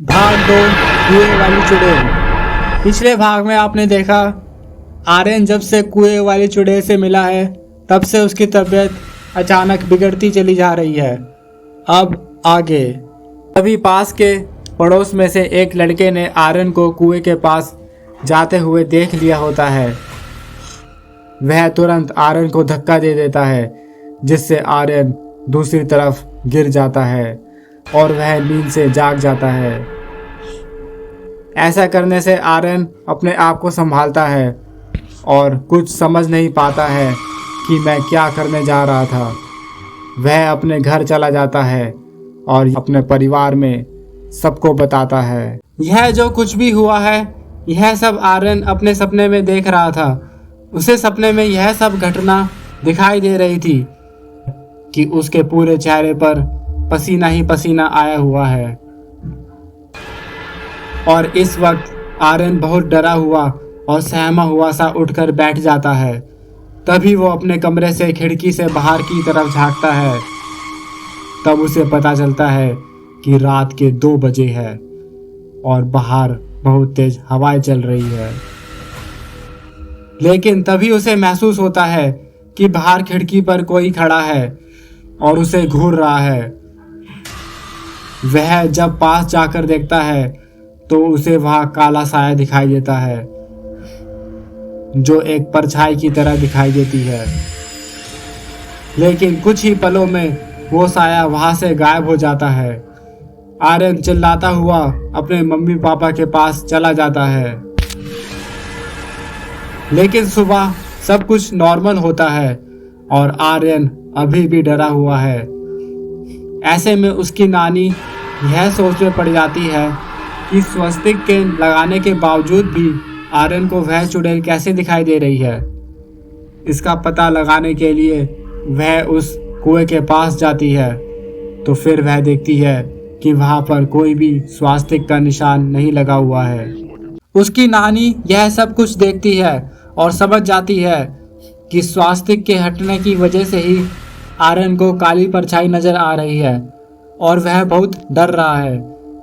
भाग दो कुएं वाली चुड़ैल। पिछले भाग में आपने देखा आर्यन जब से कुएं वाली चुड़ैल से मिला है तब से उसकी तबीयत अचानक बिगड़ती चली जा रही है। अब आगे तभी पास के पड़ोस में से एक लड़के ने आर्यन को कुएं के पास जाते हुए देख लिया होता है। वह तुरंत आर्यन को धक्का दे देता है जिससे आर्यन दूसरी तरफ गिर जाता है और वह नींद से जाग जाता है। ऐसा करने से आर्यन अपने आप को संभालता है और कुछ समझ नहीं पाता है कि मैं क्या करने जा रहा था। वह अपने घर चला जाता है और अपने परिवार में सबको बताता है। यह जो कुछ भी हुआ है यह सब आर्यन अपने सपने में देख रहा था। उसे सपने में यह सब घटना दिखाई दे रही थी कि उसके पूरे चेहरे पर पसीना ही पसीना आया हुआ है और इस वक्त आर्यन बहुत डरा हुआ और सहमा हुआ सा उठकर बैठ जाता है। तभी वो अपने कमरे से खिड़की से बाहर की तरफ झांकता है। तब उसे पता चलता है कि रात के 2 बजे है और बाहर बहुत तेज हवाएं चल रही है। लेकिन तभी उसे महसूस होता है कि बाहर खिड़की पर कोई खड़ा है और उसे घूर रहा है। वह जब पास जाकर देखता है तो उसे वहां काला साया दिखाई देता है जो एक परछाई की तरह दिखाई देती है। लेकिन कुछ ही पलों में वो साया वहां से गायब हो जाता है। आर्यन चिल्लाता हुआ अपने मम्मी पापा के पास चला जाता है। लेकिन सुबह सब कुछ नॉर्मल होता है और आर्यन अभी भी डरा हुआ है। ऐसे में उसकी नानी यह सोच में पड़ जाती है कि स्वस्तिक के लगाने के बावजूद भी आर्यन को वह चुड़ैल कैसे दिखाई दे रही है। इसका पता लगाने के लिए वह उस कुएं के पास जाती है तो फिर वह देखती है कि वहां पर कोई भी स्वास्तिक का निशान नहीं लगा हुआ है। उसकी नानी यह सब कुछ देखती है और समझ जाती है कि स्वास्तिक के हटने की वजह से ही आर्यन को काली परछाई नजर आ रही है और वह बहुत डर रहा है।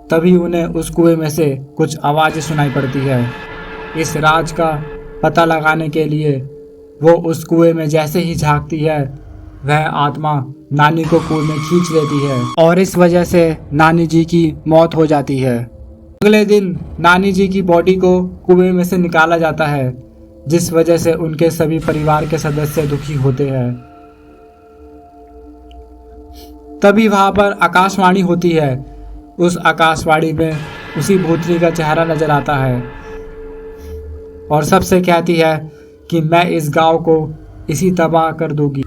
तभी उन्हें उस कुएं में से कुछ आवाजें सुनाई पड़ती है। इस राज का पता लगाने के लिए वो उस कुएं में जैसे ही झांकती है वह आत्मा नानी को कुएं में खींच लेती है और इस वजह से नानी जी की मौत हो जाती है। अगले दिन नानी जी की बॉडी को कुएं में से निकाला जाता है जिस वजह से उनके सभी परिवार के सदस्य दुखी होते हैं। तभी वहां पर आकाशवाणी होती है। उस आकाशवाणी में उसी भूतनी का चेहरा नजर आता है और सबसे कहती है कि मैं इस गांव को इसी तबाह कर दूंगी।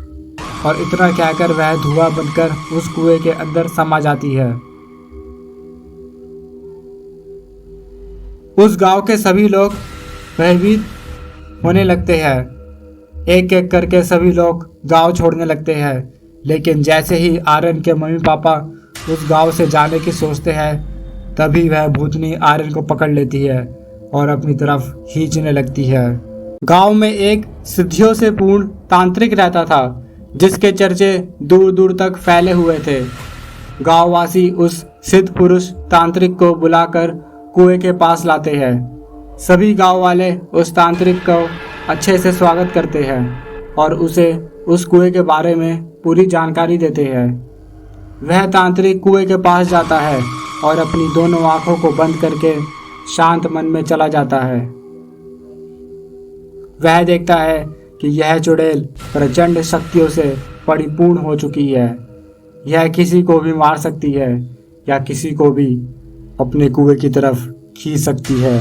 और इतना कहकर वह धुआं बनकर उस कुएं के अंदर समा जाती है। उस गांव के सभी लोग भयभीत होने लगते हैं। एक एक करके सभी लोग गांव छोड़ने लगते हैं। लेकिन जैसे ही आर्यन के मम्मी पापा उस गांव से जाने की सोचते हैं तभी वह भूतनी आर्यन को पकड़ लेती है और अपनी तरफ खींचने लगती है। गांव में एक सिद्धियों से पूर्ण तांत्रिक रहता था जिसके चर्चे दूर दूर तक फैले हुए थे। गांववासी उस सिद्ध पुरुष तांत्रिक को बुलाकर कुएं के पास लाते हैं। सभी गांव वाले उस तांत्रिक को अच्छे से स्वागत करते हैं और उसे उस कुएं के बारे में पूरी जानकारी देते हैं। वह तांत्रिक कुएं के पास जाता है और अपनी दोनों आंखों को बंद करके शांत मन में चला जाता है। वह देखता है कि यह चुड़ैल प्रचंड शक्तियों से परिपूर्ण हो चुकी है। यह किसी को भी मार सकती है या किसी को भी अपने कुएं की तरफ खींच सकती है।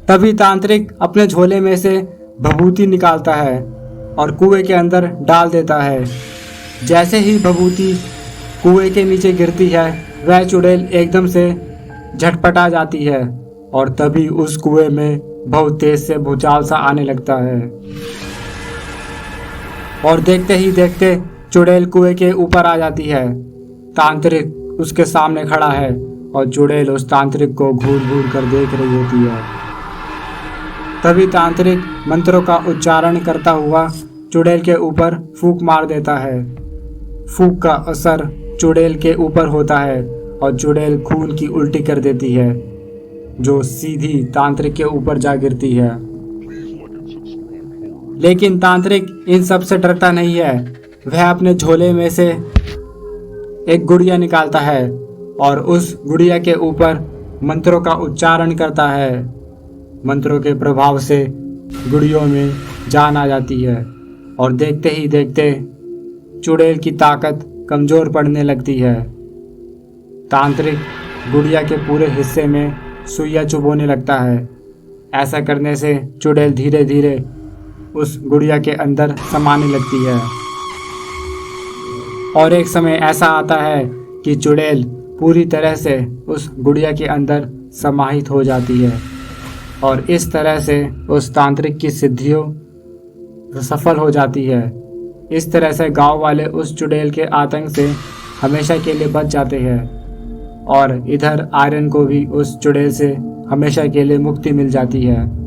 तभी तांत्रिक अपने झोले में से भभूति निकालता है और कुएं के अंदर डाल देता है। जैसे ही भभूति कुएं के नीचे गिरती है वह चुड़ैल एकदम से झटपटा जाती है और तभी उस कुएं में बहुत तेज से भूचाल सा आने लगता है और देखते ही देखते चुड़ैल कुएं के ऊपर आ जाती है। तांत्रिक उसके सामने खड़ा है और चुड़ैल उस तांत्रिक को घूर घूर कर देख रही होती है। तभी तांत्रिक मंत्रों का उच्चारण करता हुआ चुड़ैल के ऊपर फूंक मार देता है। फूंक का असर चुड़ैल के ऊपर होता है और चुड़ैल खून की उल्टी कर देती है जो सीधी तांत्रिक के ऊपर जा गिरती है। लेकिन तांत्रिक इन सब से डरता नहीं है। वह अपने झोले में से एक गुड़िया निकालता है और उस गुड़िया के ऊपर मंत्रों का उच्चारण करता है। मंत्रों के प्रभाव से गुड़ियों में जान आ जाती है और देखते ही देखते चुड़ैल की ताकत कमजोर पड़ने लगती है। तांत्रिक गुड़िया के पूरे हिस्से में सुइयां चुभोने लगता है। ऐसा करने से चुड़ैल धीरे धीरे उस गुड़िया के अंदर समाने लगती है और एक समय ऐसा आता है कि चुड़ैल पूरी तरह से उस गुड़िया के अंदर समाहित हो जाती है और इस तरह से उस तांत्रिक की सिद्धियों सफल हो जाती है। इस तरह से गांव वाले उस चुड़ैल के आतंक से हमेशा के लिए बच जाते हैं और इधर आर्यन को भी उस चुड़ैल से हमेशा के लिए मुक्ति मिल जाती है।